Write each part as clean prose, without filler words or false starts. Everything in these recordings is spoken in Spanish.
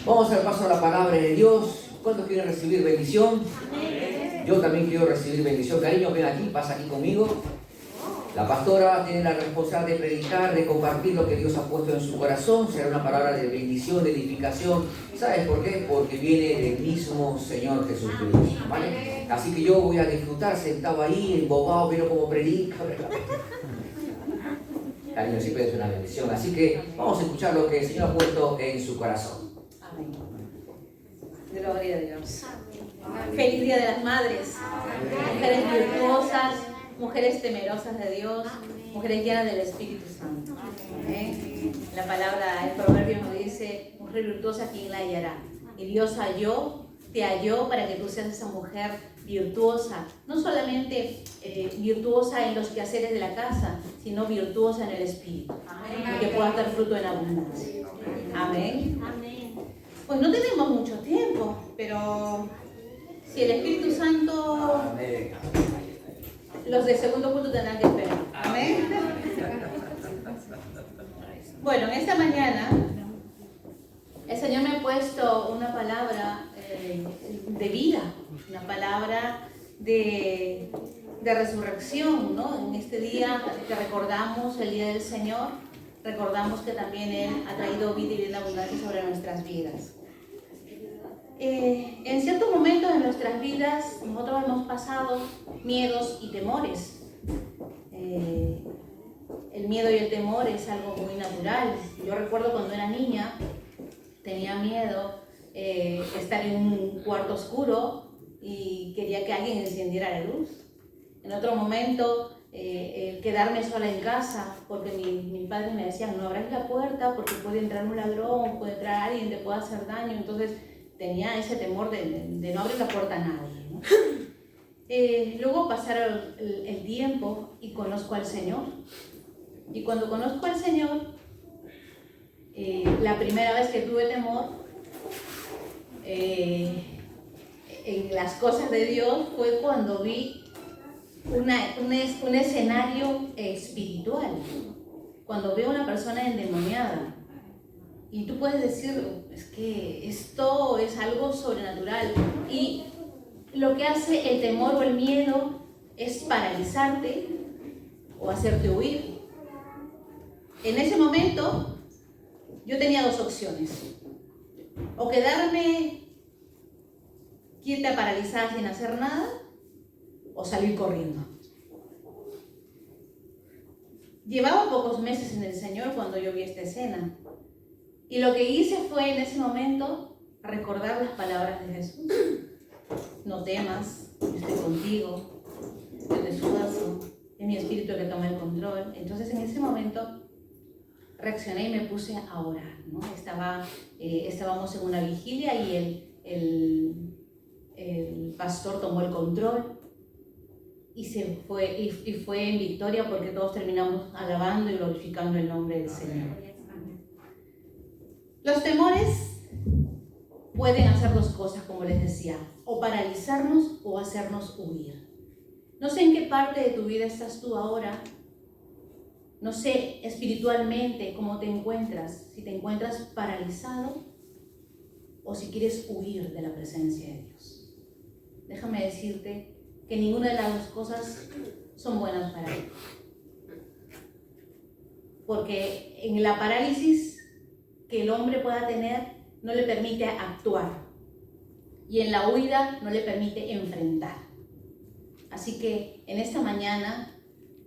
Vamos a dar paso a la palabra de Dios. ¿Cuántos quieren recibir bendición? Yo también quiero recibir bendición. Cariño, ven aquí, pasa aquí conmigo. La pastora tiene la responsabilidad de predicar, de compartir lo que Dios ha puesto en su corazón. Será una palabra de bendición, de edificación. ¿Sabes por qué? Porque viene del mismo Señor Jesucristo, ¿vale? Así que yo voy a disfrutar sentado ahí, embobado, viendo cómo predica. Cariño, siempre es una bendición. Así que vamos a escuchar lo que el Señor ha puesto en su corazón. Amén. Gloria a Dios. Feliz Día de las Madres. Mujeres virtuosas, mujeres temerosas de Dios, mujeres llenas del Espíritu Santo. ¿Eh? La palabra, el proverbio nos dice, mujer virtuosa, ¿quién la hallará? Y Dios te halló para que tú seas esa mujer virtuosa, no solamente virtuosa en los quehaceres de la casa, sino virtuosa en el Espíritu, y que puedas dar fruto en abundancia. Amén. Pues no tenemos mucho tiempo, pero si el Espíritu Santo, los del segundo culto tendrán que esperar. Amén. Bueno, en esta mañana el Señor me ha puesto una palabra de vida, una palabra de resurrección, ¿no? En este día que recordamos el Día del Señor, recordamos que también Él ha traído vida y vida en abundancia sobre nuestras vidas. En ciertos momentos de nuestras vidas nosotros hemos pasado miedos y temores. El miedo y el temor es algo muy natural. Yo recuerdo cuando era niña, tenía miedo estar en un cuarto oscuro y quería que alguien encendiera la luz. En otro momento, quedarme sola en casa, porque mis padres me decían, no abras la puerta porque puede entrar un ladrón, puede entrar alguien, te puede hacer daño. Entonces tenía ese temor de no abrir la puerta a nadie, ¿no? Luego pasaron el tiempo y conozco al Señor. Y cuando conozco al Señor, la primera vez que tuve temor en las cosas de Dios fue cuando vi un escenario espiritual. Cuando veo a una persona endemoniada. Y tú puedes decir, es que esto es algo sobrenatural. Y lo que hace el temor o el miedo es paralizarte o hacerte huir. En ese momento, yo tenía dos opciones. O quedarme quieta, paralizada, sin hacer nada, o salir corriendo. Llevaba pocos meses en el Señor cuando yo vi esta escena. Y lo que hice fue en ese momento recordar las palabras de Jesús. No temas, yo estoy contigo, yo te esfuerzo, es mi espíritu el que toma el control. Entonces en ese momento reaccioné y me puse a orar, ¿no? Estábamos en una vigilia y el pastor tomó el control y fue en victoria porque todos terminamos alabando y glorificando el nombre del Señor. Los temores pueden hacer dos cosas, como les decía, o paralizarnos o hacernos huir. No sé en qué parte de tu vida estás tú ahora, no sé espiritualmente cómo te encuentras, si te encuentras paralizado o si quieres huir de la presencia de Dios. Déjame decirte que ninguna de las dos cosas son buenas para ti. Porque en la parálisis que el hombre pueda tener no le permite actuar y en la huida no le permite enfrentar. Así que en esta mañana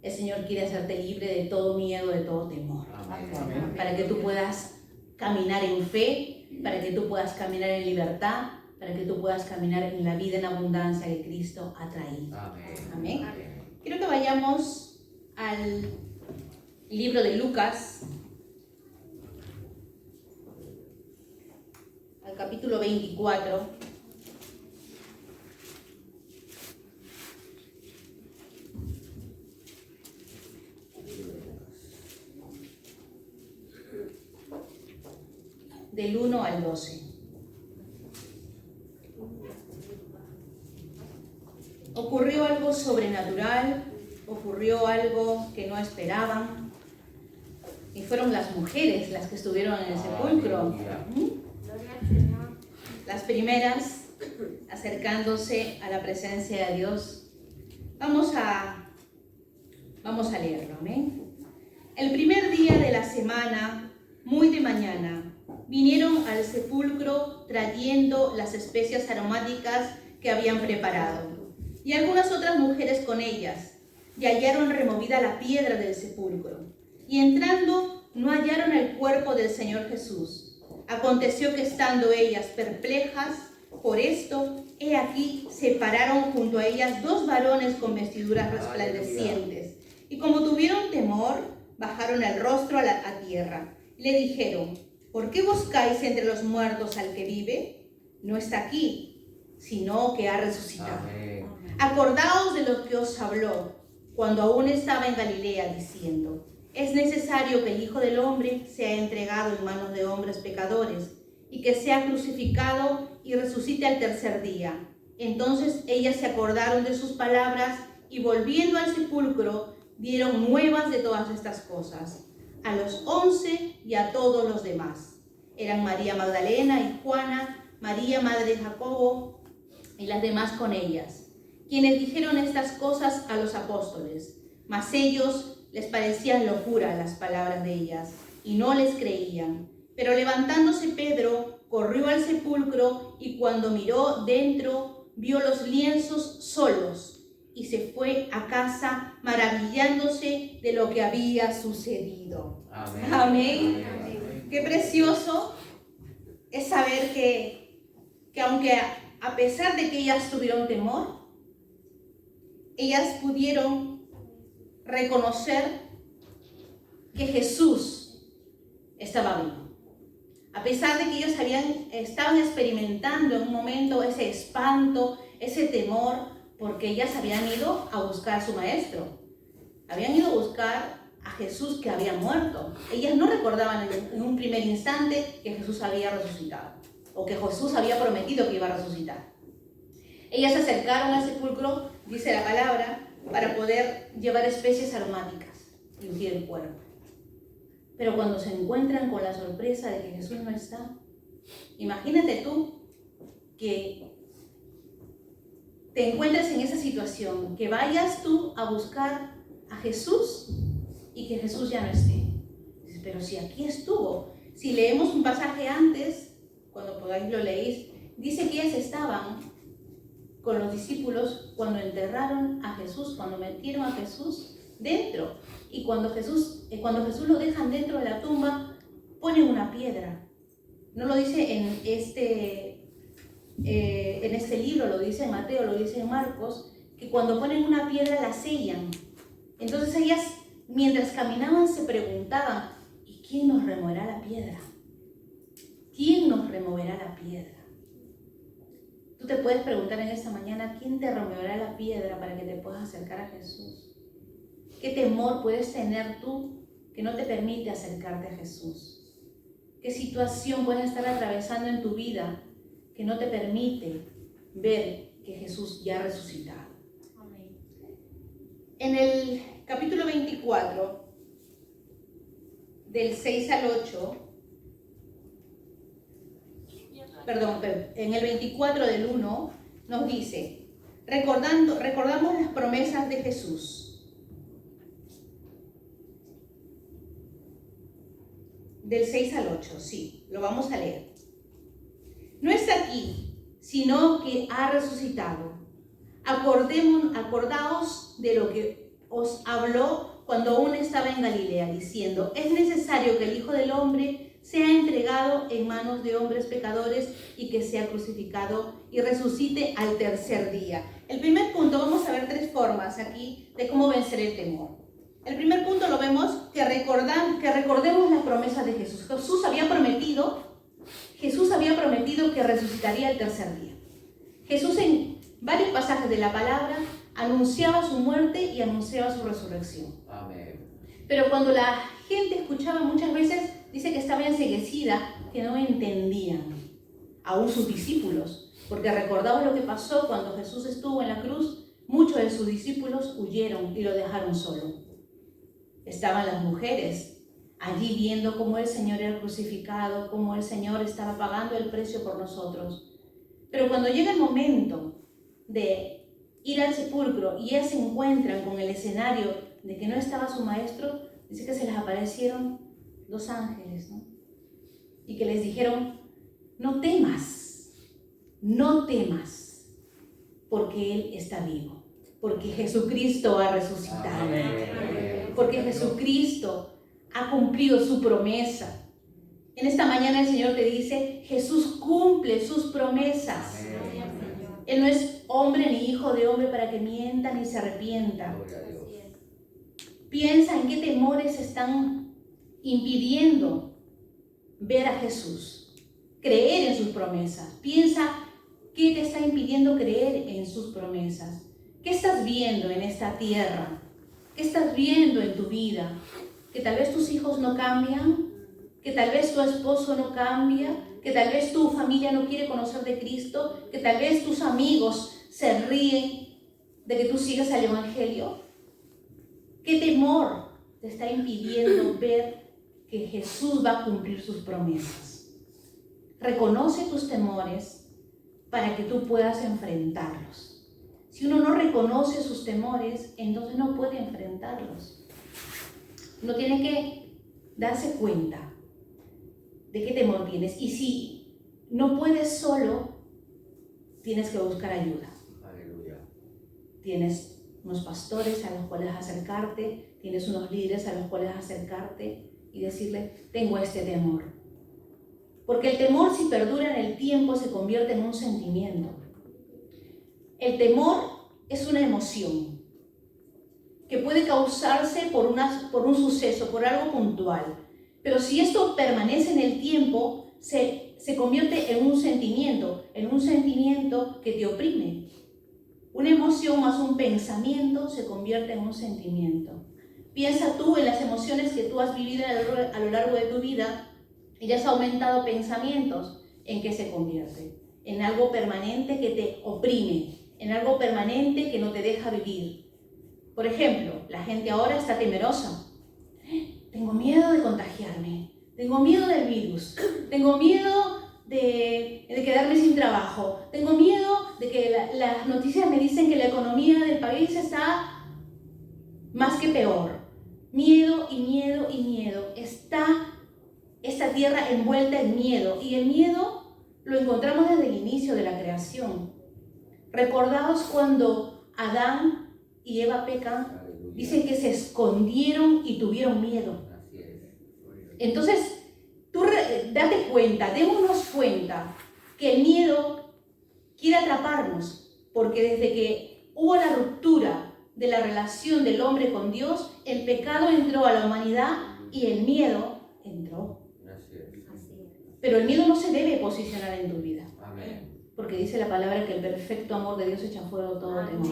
el Señor quiere hacerte libre de todo miedo, de todo temor. Amén. Para que tú puedas caminar en fe, para que tú puedas caminar en libertad, para que tú puedas caminar en la vida en abundancia que Cristo ha traído. Amén. Amén. Quiero que vayamos al libro de Lucas, al capítulo 24. Del 1 al 12. Ocurrió algo sobrenatural, ocurrió algo que no esperaban, y fueron las mujeres las que estuvieron en el sepulcro. las primeras acercándose a la presencia de Dios. Vamos a leerlo, amén. El primer día de la semana, muy de mañana, vinieron al sepulcro trayendo las especias aromáticas que habían preparado, y algunas otras mujeres con ellas, y hallaron removida la piedra del sepulcro. Y entrando, no hallaron el cuerpo del Señor Jesús. Aconteció que estando ellas perplejas por esto, he aquí, se pararon junto a ellas dos varones con vestiduras resplandecientes. Y como tuvieron temor, bajaron el rostro a tierra. Le dijeron: ¿por qué buscáis entre los muertos al que vive? No está aquí, sino que ha resucitado. Amén. Acordaos de lo que os habló cuando aún estaba en Galilea, diciendo: es necesario que el Hijo del Hombre sea entregado en manos de hombres pecadores, y que sea crucificado y resucite al tercer día. Entonces ellas se acordaron de sus palabras, y volviendo al sepulcro, dieron nuevas de todas estas cosas a los 11 y a todos los demás. Eran María Magdalena y Juana, María madre de Jacobo, y las demás con ellas, quienes dijeron estas cosas a los apóstoles. Mas ellos les parecían locura las palabras de ellas, y no les creían. Pero levantándose Pedro, corrió al sepulcro, y cuando miró dentro, vio los lienzos solos, y se fue a casa maravillándose de lo que había sucedido. Amén. Amén. Amén. Qué precioso es saber que aunque a pesar de que ellas tuvieron temor, ellas pudieron reconocer que Jesús estaba vivo. A pesar de que ellos estaban experimentando en un momento ese espanto, ese temor, porque ellas habían ido a buscar a su maestro. Habían ido a buscar a Jesús que había muerto. Ellas no recordaban en un primer instante que Jesús había resucitado, o que Jesús había prometido que iba a resucitar. Ellas se acercaron al sepulcro, dice la palabra, para poder llevar especies aromáticas y ungir el cuerpo. Pero cuando se encuentran con la sorpresa de que Jesús no está, imagínate tú que te encuentres en esa situación, que vayas tú a buscar a Jesús y que Jesús ya no esté. Dices, pero si aquí estuvo. Si leemos un pasaje antes, cuando podáis lo leéis, dice que ellas estaban con los discípulos cuando enterraron a Jesús, cuando metieron a Jesús dentro. Y cuando Jesús lo dejan dentro de la tumba, ponen una piedra. No lo dice en este libro, lo dice en Mateo, lo dice en Marcos, que cuando ponen una piedra la sellan. Entonces ellas, mientras caminaban, se preguntaban: ¿y quién nos removerá la piedra? ¿Quién nos removerá la piedra? Tú te puedes preguntar en esta mañana: ¿quién te removerá la piedra para que te puedas acercar a Jesús? ¿Qué temor puedes tener tú que no te permite acercarte a Jesús? ¿Qué situación puedes estar atravesando en tu vida que no te permite ver que Jesús ya ha resucitado? Amén. En el capítulo 24, del 6 al 8, en el 24 del 1, nos dice: recordamos las promesas de Jesús. Del 6 al 8, sí, lo vamos a leer. No está aquí, sino que ha resucitado. Acordaos de lo que os habló cuando aún estaba en Galilea, diciendo: es necesario que el Hijo del Hombre sea entregado en manos de hombres pecadores y que sea crucificado y resucite al tercer día. El primer punto, vamos a ver 3 formas aquí de cómo vencer el temor. El primer punto lo vemos, que recordemos las promesas de Jesús. Jesús había prometido que resucitaría el tercer día. Jesús en varios pasajes de la palabra anunciaba su muerte y anunciaba su resurrección. Amén. Pero cuando la gente escuchaba, muchas veces dice que estaba enceguecida, que no entendían, aún sus discípulos, porque recordaban lo que pasó cuando Jesús estuvo en la cruz. Muchos de sus discípulos huyeron y lo dejaron solo. Estaban las mujeres allí viendo cómo el Señor era crucificado, cómo el Señor estaba pagando el precio por nosotros. Pero cuando llega el momento de ir al sepulcro y ellas se encuentran con el escenario de que no estaba su maestro, dice que se les aparecieron 2 ángeles, ¿no? Y que les dijeron, no temas, porque Él está vivo, porque Jesucristo ha resucitado, porque Jesucristo ha cumplido su promesa. En esta mañana el Señor te dice, Jesús cumple sus promesas. Él no es hombre ni hijo de hombre para que mienta ni se arrepienta. Piensa en qué temores están impidiendo ver a Jesús, creer en sus promesas. Piensa qué te está impidiendo creer en sus promesas. ¿Qué estás viendo en esta tierra? ¿Qué estás viendo en tu vida? Que tal vez tus hijos no cambian, que tal vez tu esposo no cambia, que tal vez tu familia no quiere conocer de Cristo, que tal vez tus amigos se ríen de que tú sigas al Evangelio. ¿Qué temor te está impidiendo ver que Jesús va a cumplir sus promesas? Reconoce tus temores para que tú puedas enfrentarlos. Si uno no reconoce sus temores, entonces no puede enfrentarlos. Uno tiene que darse cuenta de qué temor tienes. Y si no puedes solo, tienes que buscar ayuda. Aleluya. Tienes unos pastores a los cuales acercarte, tienes unos líderes a los cuales acercarte y decirle, tengo este temor. Porque el temor, si perdura en el tiempo, se convierte en un sentimiento. El temor es una emoción que puede causarse por un suceso, por algo puntual. Pero si esto permanece en el tiempo, se convierte en un sentimiento que te oprime. Una emoción más un pensamiento se convierte en un sentimiento. Piensa tú en las emociones que tú has vivido a lo largo de tu vida y ya has aumentado pensamientos. ¿En qué se convierte? En algo permanente que te oprime, en algo permanente que no te deja vivir. Por ejemplo, la gente ahora está temerosa. Tengo miedo de contagiarme, tengo miedo del virus, tengo miedo de quedarme sin trabajo, tengo miedo de que las noticias me dicen que la economía del país está más que peor. Miedo y miedo y miedo. Está esta tierra envuelta en miedo, y el miedo lo encontramos desde el inicio de la creación. Recordaos cuando Adán y Eva pecan, dicen que se escondieron y tuvieron miedo. Entonces, tú date cuenta, démonos cuenta que el miedo quiere atraparnos, porque desde que hubo la ruptura de la relación del hombre con Dios, el pecado entró a la humanidad y el miedo entró. Pero el miedo no se debe posicionar en tu vida. Porque dice la palabra que el perfecto amor de Dios echa fuera todo temor.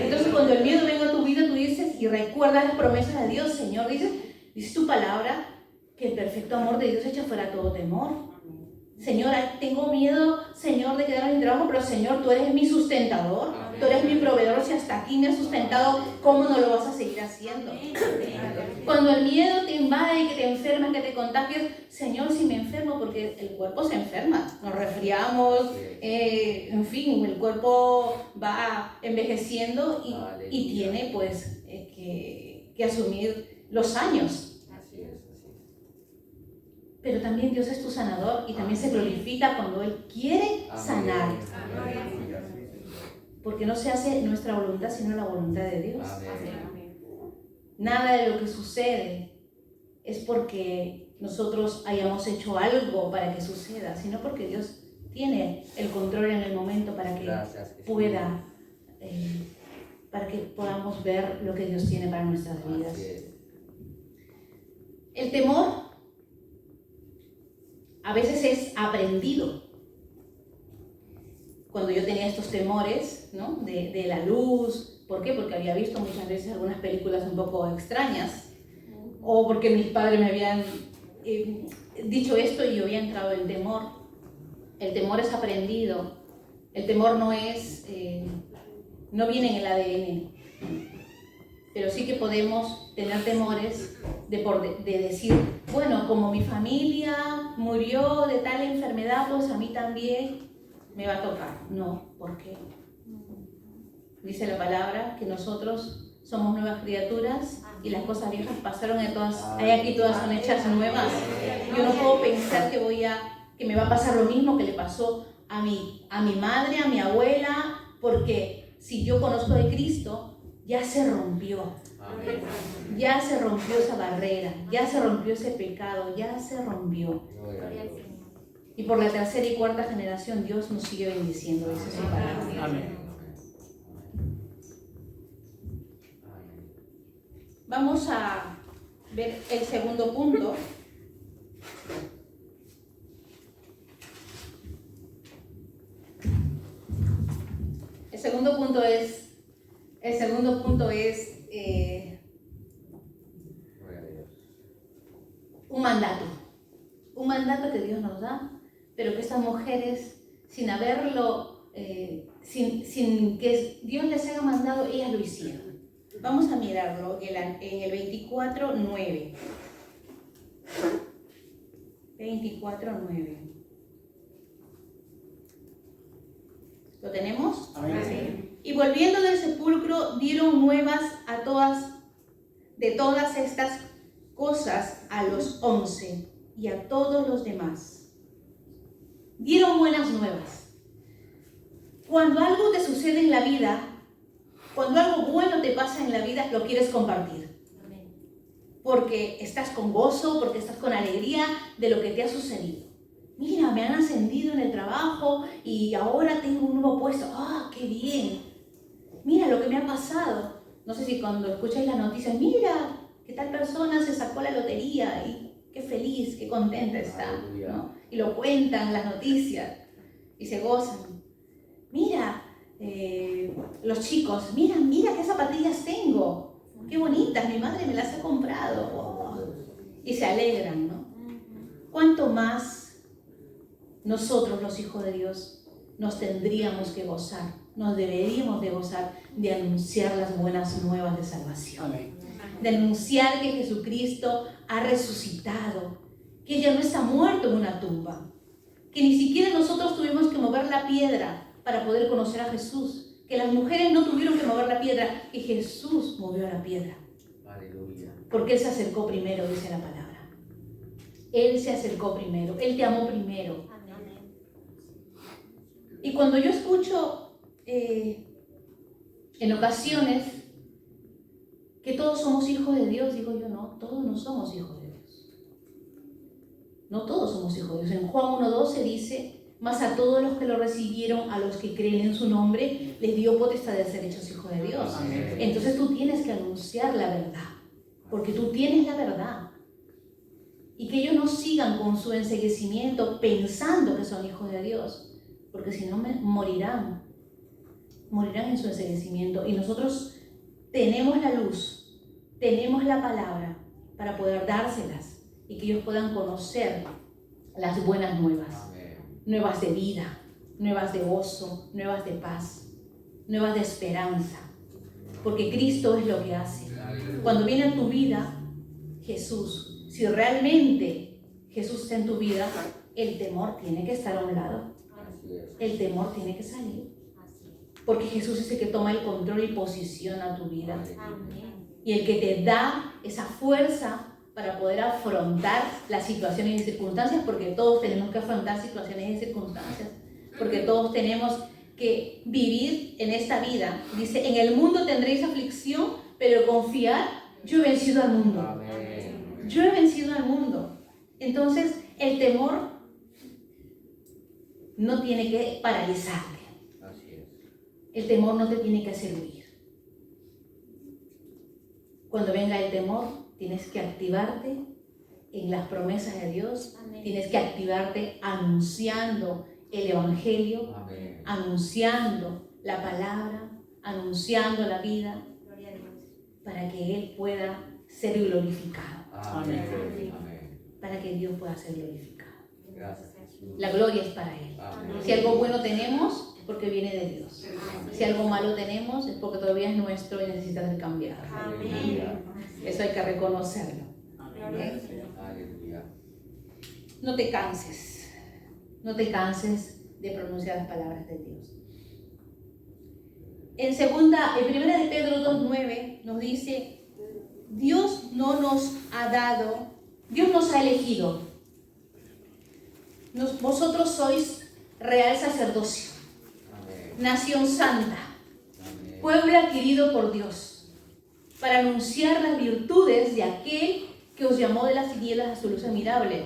Entonces, cuando el miedo venga a tu vida, tú dices y recuerdas las promesas de Dios, Señor, dice tu palabra que el perfecto amor de Dios echa fuera todo temor. Señor, tengo miedo, Señor, de quedarme sin trabajo, pero Señor, tú eres mi sustentador, tú eres mi proveedor. Si hasta aquí me has sustentado, ¿cómo no lo vas a seguir haciendo? Cuando el miedo te invade y que te enfermas, que te contagias, Señor, si me enfermo, porque el cuerpo se enferma, nos resfriamos, en fin, el cuerpo va envejeciendo y tiene pues que asumir los años. Pero también Dios es tu sanador y también se glorifica cuando Él quiere sanar. Porque no se hace nuestra voluntad sino la voluntad de Dios. Nada de lo que sucede es porque nosotros hayamos hecho algo para que suceda, sino porque Dios tiene el control en el momento para que para que podamos ver lo que Dios tiene para nuestras vidas. El temor a veces es aprendido. Cuando yo tenía estos temores, ¿no? de la luz, ¿por qué? Porque había visto muchas veces algunas películas un poco extrañas, o porque mis padres me habían dicho esto y yo había entrado en temor. El temor es aprendido. El temor no viene en el ADN, pero sí que podemos tener temores de decir, bueno, como mi familia murió de tal enfermedad, pues a mí también. me va a tocar. No, ¿por qué? Dice la palabra que nosotros somos nuevas criaturas y las cosas viejas pasaron y hay aquí todas son hechas nuevas. Yo no puedo pensar que me va a pasar lo mismo que le pasó a mi madre, a mi abuela, porque si yo conozco de Cristo, ya se rompió. Ya se rompió esa barrera, ya se rompió ese pecado, ya se rompió. Y por la tercera y cuarta generación Dios nos sigue bendiciendo, dice su palabra. Amén. Vamos a ver el segundo punto. El segundo punto es un mandato que Dios nos da, pero que estas mujeres, sin haberlo, sin que Dios les haya mandado, ellas lo hicieron. Vamos a mirarlo en el 24:9. 24:9. ¿Lo tenemos? Amén. Y volviendo del sepulcro, dieron nuevas de todas estas cosas a los 11 y a todos los demás. Dieron buenas nuevas. Cuando algo te sucede en la vida, cuando algo bueno te pasa en la vida, lo quieres compartir. Porque estás con gozo, porque estás con alegría de lo que te ha sucedido. Mira, me han ascendido en el trabajo y ahora tengo un nuevo puesto. ¡Ah, qué bien! Mira lo que me ha pasado. No sé si cuando escucháis las noticias, mira, que tal persona se sacó la lotería y qué feliz, qué contenta está, ¿no? Y lo cuentan las noticias y se gozan. Mira, los chicos, mira qué zapatillas tengo, qué bonitas, mi madre me las ha comprado. Oh. Y se alegran, ¿no? ¿Cuánto más nosotros, los hijos de Dios, nos tendríamos que gozar, nos deberíamos de gozar de anunciar las buenas nuevas de salvación? Amén. De anunciar que Jesucristo ha resucitado, que ya no está muerto en una tumba, que ni siquiera nosotros tuvimos que mover la piedra para poder conocer a Jesús, que las mujeres no tuvieron que mover la piedra, que Jesús movió la piedra. Aleluya. Porque Él se acercó primero, dice la palabra. Él se acercó primero, Él te amó primero. Y cuando yo escucho en ocasiones que todos somos hijos de Dios, digo yo, no, todos no somos hijos de Dios. No todos somos hijos de Dios. En Juan 1:12 dice: mas a todos los que lo recibieron, a los que creen en su nombre, les dio potestad de ser hechos hijos de Dios. Amén. Entonces tú tienes que anunciar la verdad, porque tú tienes la verdad. Y que ellos no sigan con su enceguecimiento pensando que son hijos de Dios, porque si no morirán en su enceguecimiento. Y nosotros tenemos la luz, tenemos la palabra para poder dárselas y que ellos puedan conocer las buenas nuevas. Nuevas de vida, nuevas de gozo, nuevas de paz, nuevas de esperanza. Porque Cristo es lo que hace. Cuando viene a tu vida Jesús, si realmente Jesús está en tu vida, el temor tiene que estar a un lado. El temor tiene que salir. Porque Jesús es el que toma el control y posiciona tu vida. Y el que te da esa fuerza para poder afrontar las situaciones y circunstancias, porque todos tenemos que afrontar situaciones y circunstancias, porque todos tenemos que vivir en esta vida. Dice: en el mundo tendréis aflicción, pero confiad, yo he vencido al mundo. Amén. Yo he vencido al mundo. Entonces, el temor no tiene que paralizarte. Así es. El temor no te tiene que hacer huir. Cuando venga el temor, tienes que activarte en las promesas de Dios. Amén. Tienes que activarte anunciando el Evangelio. Amén. Anunciando la palabra, anunciando la vida, para que Él pueda ser glorificado. Amén. Para que Dios pueda ser glorificado. Gracias. La gloria es para Él. Amén. Si algo bueno tenemos, es porque viene de Dios. Si algo malo tenemos, es porque todavía es nuestro y necesita ser cambiado. Amén. Eso hay que reconocerlo. Aleluya. No te canses. No te canses de pronunciar las palabras de Dios. En 1 de Pedro 2:9 nos dice, Dios no nos ha dado, Dios nos ha elegido. Vosotros sois real sacerdocio, nación santa, pueblo adquirido por Dios, para anunciar las virtudes de aquel que os llamó de las tinieblas a su luz admirable.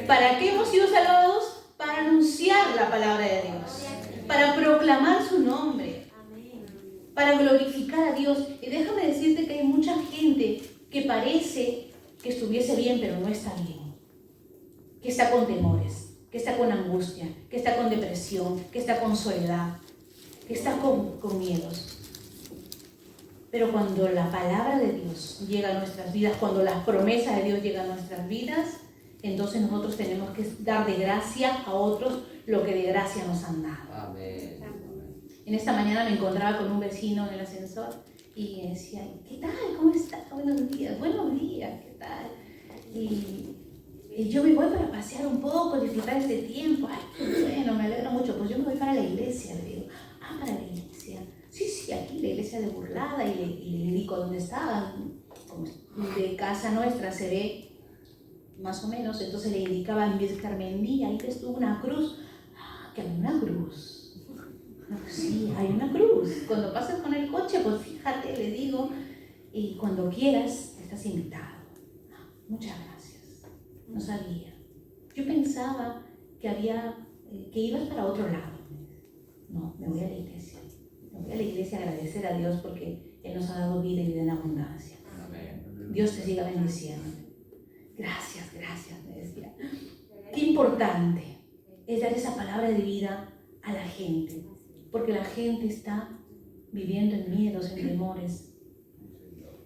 ¿Para qué hemos sido salvados? Para anunciar la palabra de Dios, para proclamar su nombre, para glorificar a Dios. Y déjame decirte que hay mucha gente que parece que estuviese bien, pero no está bien, que está con temores, que está con angustia, que está con depresión, que está con soledad, que está con miedos. Pero cuando la palabra de Dios llega a nuestras vidas, cuando las promesas de Dios llegan a nuestras vidas, entonces nosotros tenemos que dar de gracia a otros lo que de gracia nos han dado. Amén. En esta mañana me encontraba con un vecino en el ascensor y decía, ¿qué tal? ¿Cómo está? Buenos días, ¿qué tal? Y yo me voy para pasear un poco, disfrutar este tiempo. Ay, qué bueno, me alegra mucho. Pues yo me voy para la iglesia, le digo. Ah, para la iglesia. Sí, aquí la iglesia de Burlada, y le indico dónde está. Como de casa nuestra se ve más o menos, entonces le indicaba en Vía Carmendía, ahí ves tú una cruz. Ah, que hay una cruz. Sí, hay una cruz. Cuando pases con el coche, pues fíjate, le digo, y cuando quieras, estás invitado. Muchas gracias. No sabía. Yo pensaba que ibas para otro lado. No, me voy a la iglesia. Me voy a la iglesia a agradecer a Dios porque Él nos ha dado vida y vida en abundancia. Amén. Dios te siga bendiciendo. Gracias, me decía. Qué importante es dar esa palabra de vida a la gente, porque la gente está viviendo en miedos, en temores,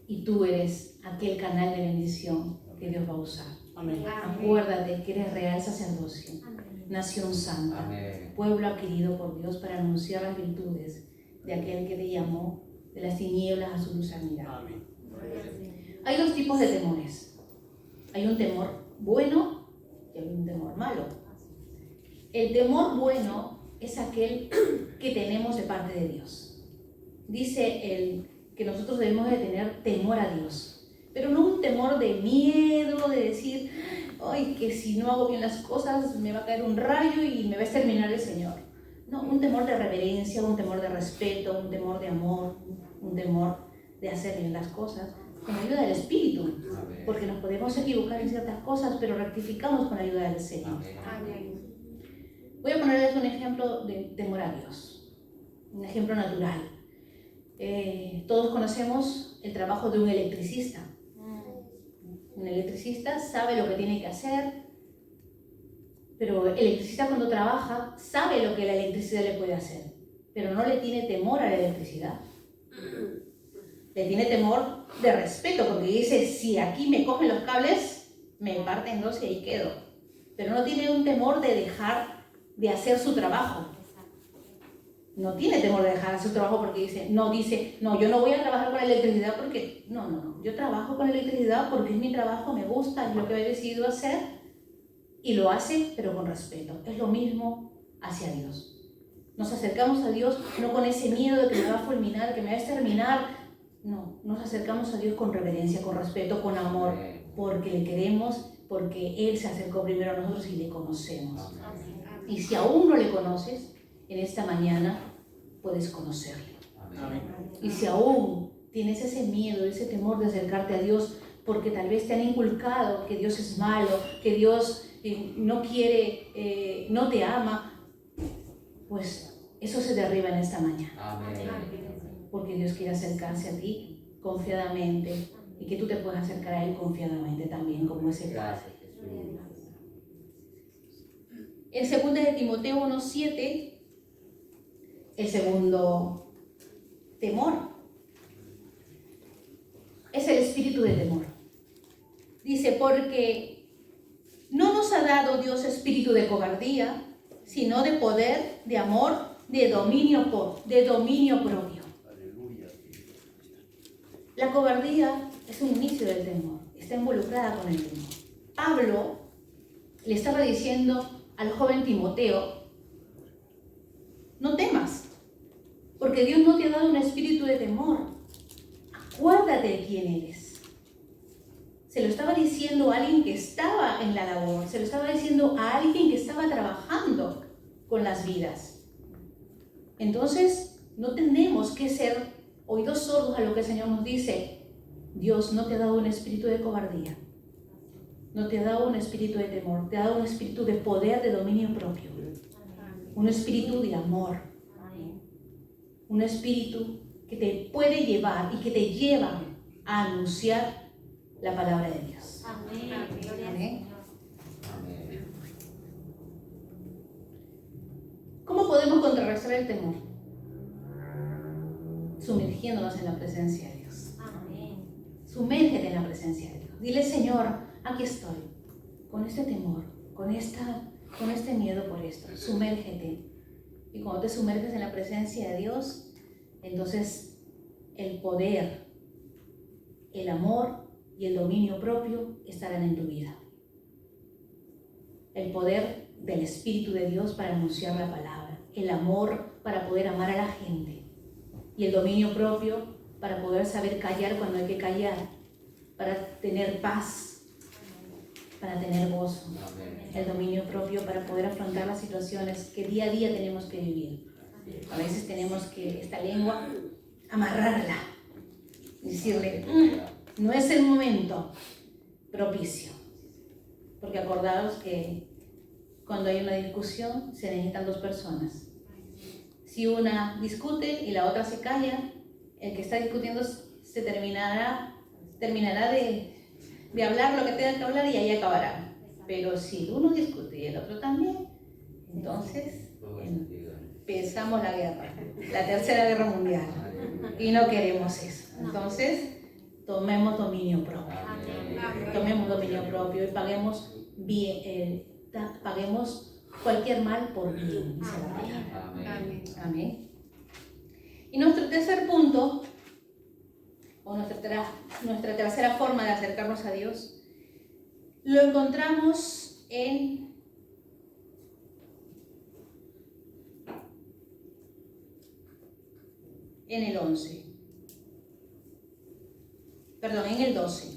y tú eres aquel canal de bendición que Dios va a usar. Amén. Acuérdate que eres real sacerdocio, nación santa, amén, pueblo adquirido por Dios para anunciar las virtudes de aquel que te llamó de las tinieblas a su luz admirable. Hay dos tipos de temores. Hay un temor bueno y hay un temor malo. El temor bueno es aquel que tenemos de parte de Dios. Dice que nosotros debemos de tener temor a Dios, pero no un temor de miedo, de decir, ay, que si no hago bien las cosas me va a caer un rayo y me va a exterminar el Señor. No, un temor de reverencia, un temor de respeto, un temor de amor, un temor de hacer bien las cosas, con la ayuda del Espíritu, porque nos podemos equivocar en ciertas cosas, pero rectificamos con la ayuda del Señor. Amén. Voy a ponerles un ejemplo de temor a Dios, un ejemplo natural. Todos conocemos el trabajo de un electricista. Un electricista sabe lo que tiene que hacer, pero el electricista cuando trabaja sabe lo que la electricidad le puede hacer, pero no le tiene temor a la electricidad. Le tiene temor de respeto, porque dice, si aquí me cogen los cables, me parten dos y ahí quedo. Pero no tiene un temor de dejar de hacer su trabajo. No tiene temor de dejar de hacer su trabajo porque dice, no, yo no voy a trabajar con electricidad porque, no, yo trabajo con electricidad porque es mi trabajo, me gusta, es lo que he decidido hacer, y lo hace, pero con respeto. Es lo mismo hacia Dios. Nos acercamos a Dios no con ese miedo de que me va a fulminar, que me va a exterminar. No, nos acercamos a Dios con reverencia, con respeto, con amor, porque le queremos, porque Él se acercó primero a nosotros y le conocemos. Y si aún no le conoces, en esta mañana puedes conocerle. Y si aún tienes ese miedo, ese temor de acercarte a Dios, porque tal vez te han inculcado que Dios es malo, que Dios no quiere, no te ama, pues eso se derriba en esta mañana. Amén. Porque Dios quiere acercarse a ti confiadamente y que tú te puedas acercar a Él confiadamente también, como ese Padre. En 2 de Timoteo 1:7, el segundo temor es el espíritu de temor. Dice, porque no nos ha dado Dios espíritu de cobardía, sino de poder, de amor, de dominio propio. La cobardía es un inicio del temor, está involucrada con el temor. Pablo le estaba diciendo al joven Timoteo no temas, porque Dios no te ha dado un espíritu de temor. Acuérdate de quién eres. Se lo estaba diciendo a alguien que estaba en la labor, se lo estaba diciendo a alguien que estaba trabajando con las vidas. Entonces, no tenemos que ser oídos sordos a lo que el Señor nos dice. Dios no te ha dado un espíritu de cobardía, no te ha dado un espíritu de temor, te ha dado un espíritu de poder, de dominio propio, un espíritu de amor, un espíritu que te puede llevar y que te lleva a anunciar la palabra de Dios. Amén. Amén. Amén. ¿Cómo podemos contrarrestar el temor? Sumergiéndonos en la presencia de Dios. Amén. Sumérgete en la presencia de Dios. Dile, Señor, aquí estoy, con este temor, con este miedo por esto. Sumérgete. Y cuando te sumerges en la presencia de Dios, entonces el poder, el amor y el dominio propio estarán en tu vida. El poder del Espíritu de Dios para anunciar la palabra, el amor para poder amar a la gente y el dominio propio para poder saber callar cuando hay que callar, para tener paz, para tener gozo. El dominio propio para poder afrontar las situaciones que día a día tenemos que vivir. A veces tenemos que esta lengua amarrarla, decirle, no es el momento propicio, porque acordaos que cuando hay una discusión se necesitan dos personas. Si una discute y la otra se calla, el que está discutiendo se terminará de hablar lo que tenga que hablar y ahí acabará. Pero si uno discute y el otro también, entonces empezamos la guerra, la tercera guerra mundial, y no queremos eso. Entonces tomemos dominio propio, y paguemos bien, paguemos cualquier mal por bien, dice la palabra. Amén. Y nuestro tercer punto, o nuestra tercera forma de acercarnos a Dios, lo encontramos en el 11. Perdón, en el 12.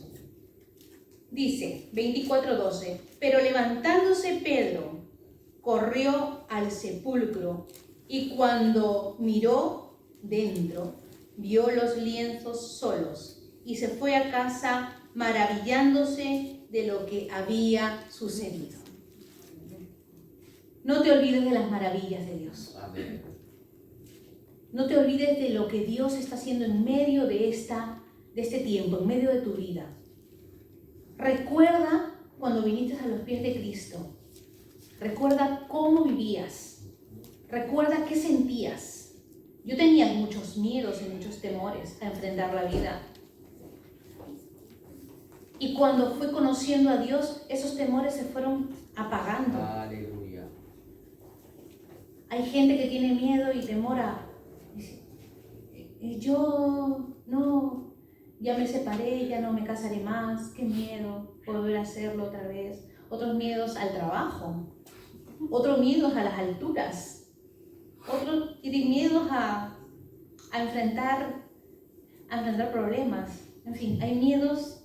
Dice, 24:12, pero levantándose Pedro, corrió al sepulcro y cuando miró dentro, vio los lienzos solos y se fue a casa maravillándose de lo que había sucedido. No te olvides de las maravillas de Dios. Amén. No te olvides de lo que Dios está haciendo en medio de este tiempo, en medio de tu vida. Recuerda cuando viniste a los pies de Cristo. Recuerda cómo vivías. Recuerda qué sentías. Yo tenía muchos miedos y muchos temores a enfrentar la vida. Y cuando fui conociendo a Dios, esos temores se fueron apagando. Aleluya. Hay gente que tiene miedo y temor a... Yo no, ya me separé, ya no me casaré más, qué miedo volver a hacerlo otra vez. Otros miedos al trabajo, otros miedos a las alturas, otros miedos a enfrentar problemas. En fin, hay miedos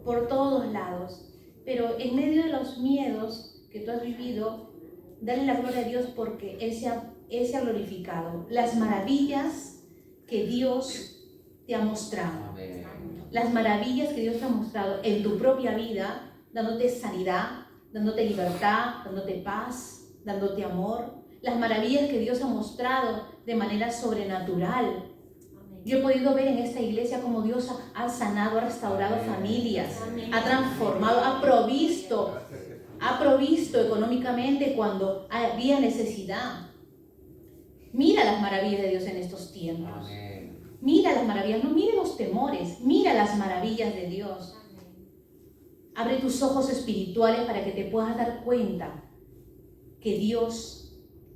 por todos lados, pero en medio de los miedos que tú has vivido, dale la gloria a Dios porque Él se ha glorificado. Las maravillas que Dios te ha mostrado. Amén. Las maravillas que Dios te ha mostrado en tu propia vida, dándote sanidad, dándote libertad, dándote paz, dándote amor. Las maravillas que Dios ha mostrado de manera sobrenatural. Yo he podido ver en esta iglesia cómo Dios ha sanado, ha restaurado familias, ha transformado, ha provisto económicamente cuando había necesidad. Mira las maravillas de Dios en estos tiempos. Amén. Mira las maravillas, no mire los temores, mira las maravillas de Dios. Abre tus ojos espirituales para que te puedas dar cuenta que Dios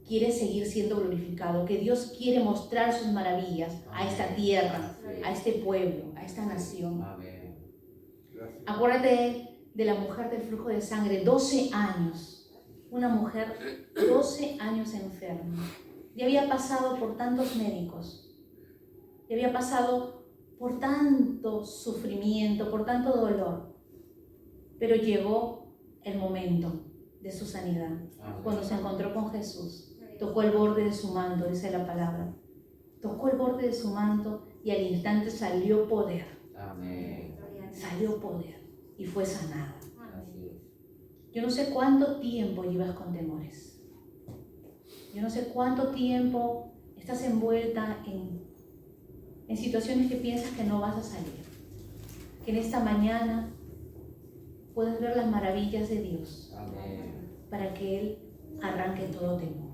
quiere seguir siendo glorificado, que Dios quiere mostrar sus maravillas a esta tierra, a este pueblo, a esta nación. Amén. Acuérdate de la mujer del flujo de sangre, 12 años. Una mujer 12 años enferma. ya había pasado por tantos médicos, ya había pasado por tanto sufrimiento, por tanto dolor, pero llegó el momento de su sanidad. Cuando se encontró con Jesús, tocó el borde de su manto, dice la palabra. Tocó el borde de su manto y al instante salió poder. Amén. Salió poder y fue sanada. Yo no sé cuánto tiempo llevas con temores. Yo no sé cuánto tiempo estás envuelta en situaciones que piensas que no vas a salir. Que en esta mañana puedas ver las maravillas de Dios. Amén. Para que Él arranque todo temor.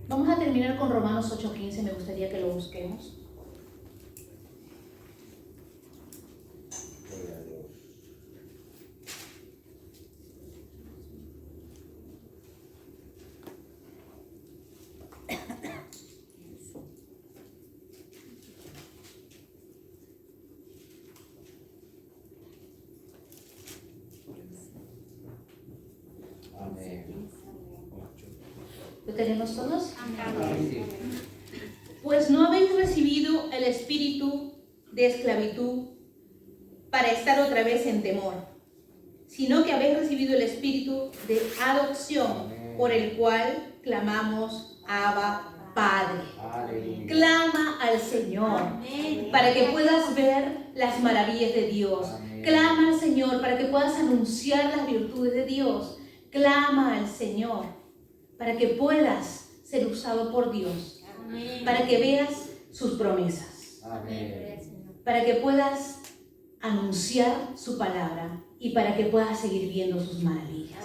Vamos a terminar con Romanos 8:15, me gustaría que lo busquemos. ¿Lo tenemos todos? Amén. Pues no habéis recibido el espíritu de esclavitud para estar otra vez en temor, sino que habéis recibido el espíritu de adopción, por el cual clamamos Abba, Padre. Aleluya. Clama al Señor para que puedas ver las maravillas de Dios. Clama al Señor para que puedas anunciar las virtudes de Dios. Clama al Señor para que puedas ser usado por Dios. Para que veas sus promesas. Para que puedas anunciar su palabra y para que puedas seguir viendo sus maravillas.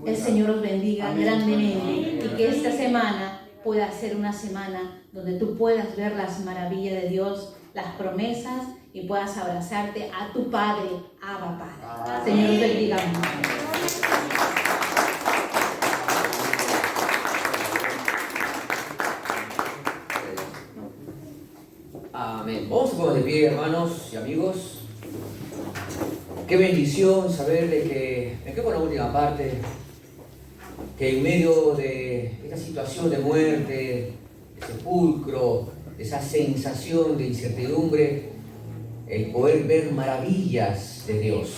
El Señor os bendiga grandemente y que esta semana pueda ser una semana donde tú puedas ver las maravillas de Dios, las promesas y puedas abrazarte a tu Padre, Abba Padre. Señor os bendiga mucho. Amén. Vamos a poner de pie, hermanos y amigos. Qué bendición saber de que, me quedo con la última parte, que en medio de esta situación de muerte, de sepulcro, de esa sensación de incertidumbre, el poder ver maravillas de Dios.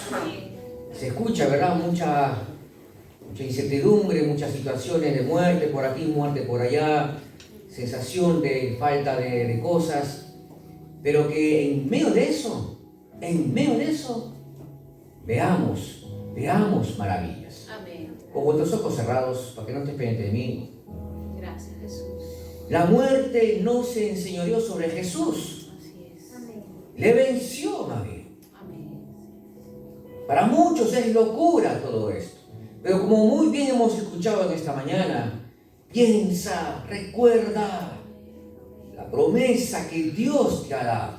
Se escucha, ¿verdad? Mucha incertidumbre, muchas situaciones de muerte por aquí, muerte por allá, sensación de falta de cosas. Pero que en medio de eso, veamos maravillas. Amén. Con vuestros ojos cerrados, para que no estés pendiente de mí. Gracias, Jesús. La muerte no se enseñoreó sobre Jesús. Así es. Le venció, más bien. Amén. Para muchos es locura todo esto. Pero como muy bien hemos escuchado en esta mañana, piensa, recuerda la promesa que Dios te ha dado.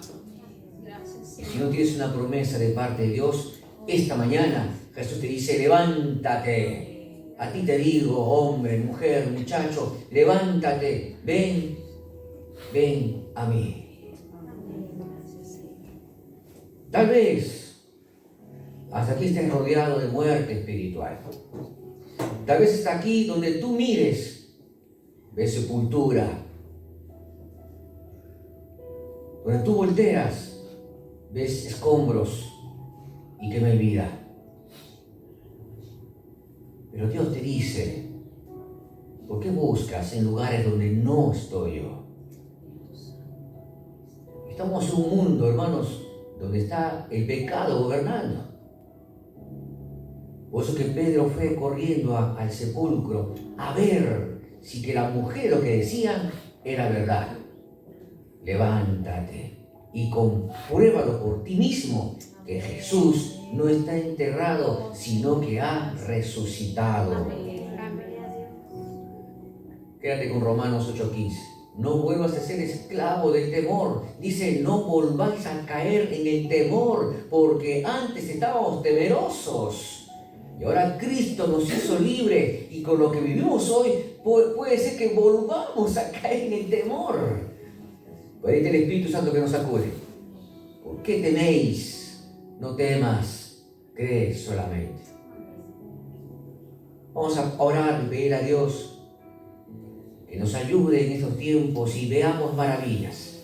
Y si no tienes una promesa de parte de Dios, esta mañana Jesús te dice, levántate. A ti te digo, hombre, mujer, muchacho, levántate, ven a mí. Tal vez hasta aquí estés rodeado de muerte espiritual. Tal vez está aquí donde tú mires, ves sepultura. Donde tú volteas, ves escombros y que no hay vida. Pero Dios te dice, ¿por qué buscas en lugares donde no estoy yo? Estamos en un mundo, hermanos, donde está el pecado gobernando. Por eso que Pedro fue corriendo al sepulcro a ver si que la mujer lo que decían era verdad. Levántate y compruébalo por ti mismo que Jesús no está enterrado, sino que ha resucitado. Amén. Quédate con Romanos 8:15. No vuelvas a ser esclavo del temor. Dice, no volváis a caer en el temor, porque antes estábamos temerosos. Y ahora Cristo nos hizo libre y con lo que vivimos hoy puede ser que volvamos a caer en el temor. Por ahí está el Espíritu Santo que nos sacude. ¿Por qué teméis? No temas, cree solamente. Vamos a orar y pedir a Dios que nos ayude en estos tiempos y veamos maravillas,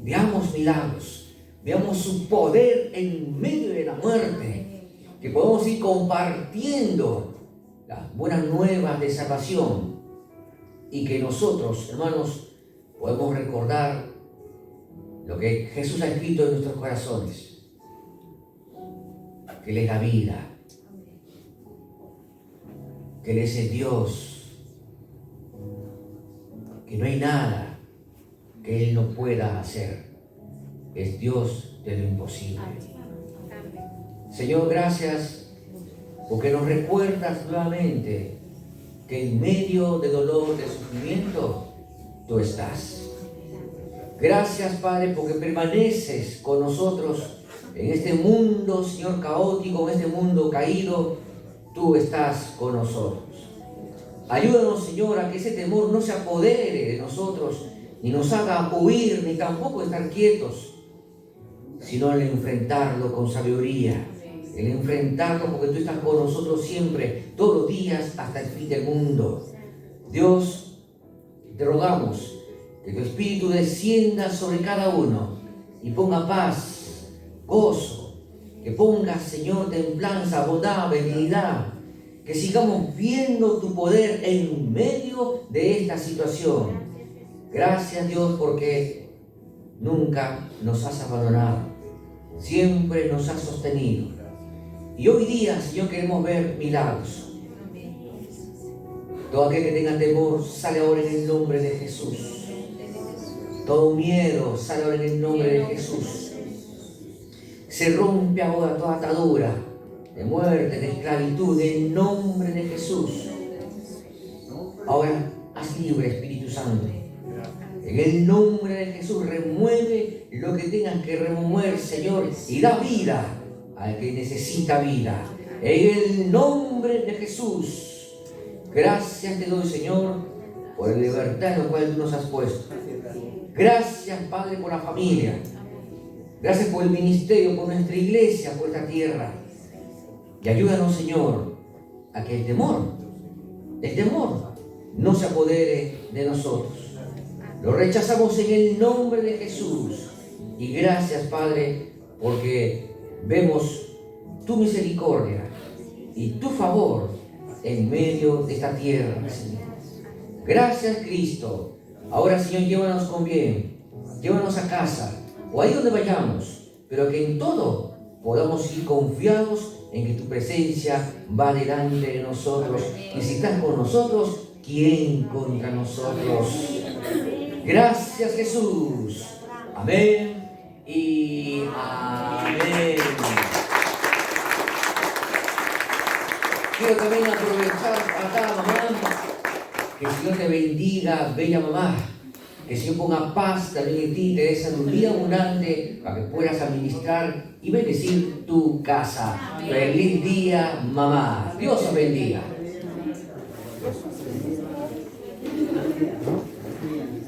veamos milagros, veamos su poder en medio de la muerte, que podamos ir compartiendo las buenas nuevas de salvación y que nosotros, hermanos, podemos recordar lo que Jesús ha escrito en nuestros corazones, que Él es la vida, que Él es el Dios, que no hay nada que Él no pueda hacer. Es Dios de lo imposible. Señor, gracias porque nos recuerdas nuevamente que en medio de dolor, de sufrimiento, tú estás. Gracias, Padre, porque permaneces con nosotros en este mundo, Señor, caótico, en este mundo caído. Tú estás con nosotros. Ayúdanos, Señor, a que ese temor no se apodere de nosotros, ni nos haga huir, ni tampoco estar quietos, sino el enfrentarlo con sabiduría, el enfrentarlo porque tú estás con nosotros siempre, todos los días, hasta el fin del mundo. Dios, te rogamos que tu Espíritu descienda sobre cada uno y ponga paz, gozo, que ponga, Señor, templanza, bondad, benignidad, que sigamos viendo tu poder en medio de esta situación. Gracias, Dios, porque nunca nos has abandonado, siempre nos has sostenido. Y hoy día, Señor, queremos ver milagros. Todo aquel que tenga temor, sale ahora en el nombre de Jesús. Todo miedo, sale ahora en el nombre de Jesús. Se rompe ahora toda atadura de muerte, de esclavitud, en el nombre de Jesús. Ahora, haz libre, Espíritu Santo. En el nombre de Jesús, remueve lo que tengas que remover, Señor, y da vida al que necesita vida. En el nombre de Jesús. Gracias te doy, Señor, por la libertad en la cual tú nos has puesto. Gracias, Padre, por la familia. Gracias por el ministerio, por nuestra iglesia, por esta tierra. Y ayúdanos, Señor, a que el temor no se apodere de nosotros. Lo rechazamos en el nombre de Jesús. Y gracias, Padre, porque vemos tu misericordia y tu favor en medio de esta tierra, Señor. Gracias, Cristo. Ahora, Señor, llévanos con bien. Llévanos a casa o ahí donde vayamos, pero que en todo podamos ir confiados en que tu presencia va delante de nosotros. Y si estás con nosotros, ¿quién contra nosotros? Gracias, Jesús. Amén y amén. Quiero también aprovechar a cada mamá. Que el Señor te bendiga, bella mamá. Que el Señor ponga paz también en ti, te dé sabiduría abundante para que puedas administrar y bendecir tu casa. Amén. Feliz día, mamá. Dios os bendiga.